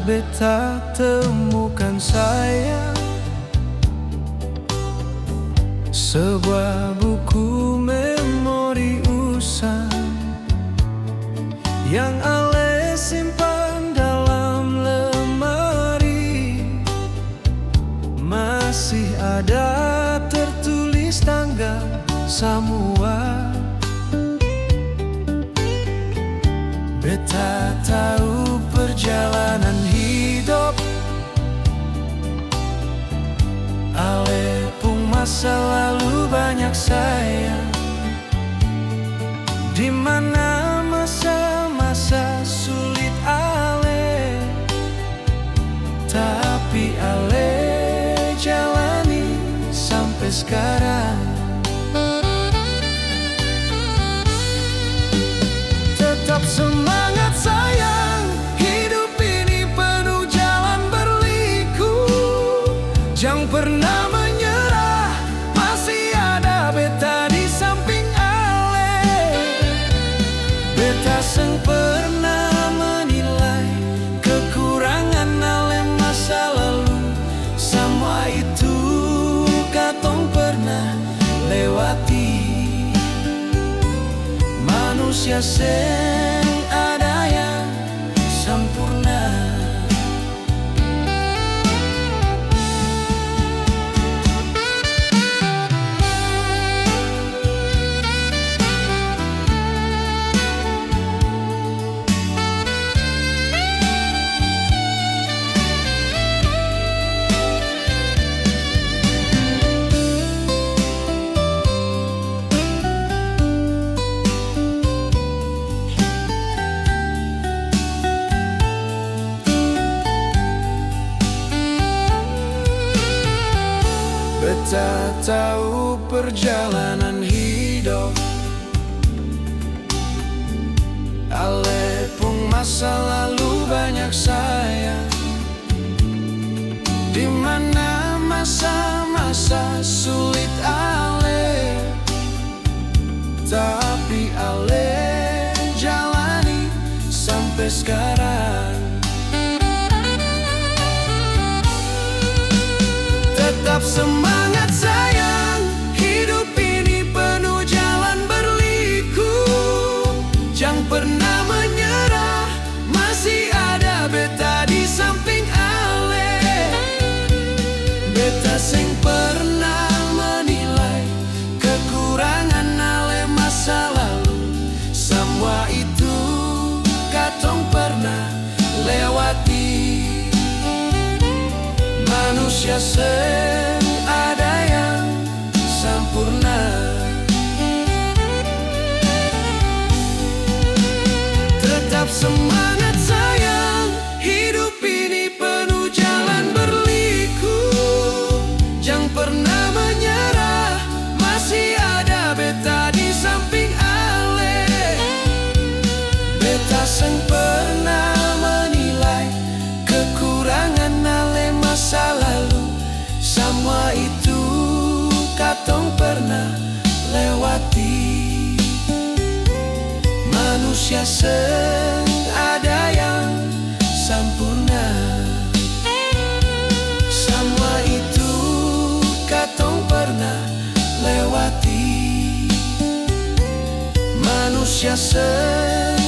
beta temukan sayang, sebuah buku memori usang yang ale simpan dalam lemari. Masih ada tertulis tanggal semua. Beta tahu perjalanan hidup ale pun masa lalu banyak sayang, di mana masa-masa sulit ale, tapi ale jalani sampai sekarang. Tetap semangat sayang, hidup ini penuh jalan berliku. Jangan pernah menyerah, masih ada beta di samping ale. Beta seng pernah menilai kekurangan ale masa lalu. Semua itu katong pernah lewati. Manusia seng ada yang sempurna. Beta tahu perjalanan hidup ale pun masa lalu banyak sayang, di mana masa-masa sulit ale, tapi ale jalani sampai sekarang. Tetap semangat sayang, hidup ini penuh jalan berliku. Jangan pernah menyerah, masih ada beta di samping ale. Beta seng pernah menilai kekurangan ale masa lalu. Semua itu katong pernah lewati. Manusia seng ada yang sempurna. Tetap semangat sayang, hidup ini penuh jalan berliku. Jangan pernah menyerah, masih ada beta di samping ale. Beta seng pernah menilai kekurangan ale masa lalu. Semua itu katong pernah lewati. Manusia seng ada yang sempurna. Semua itu katong pernah lewati. Manusia seng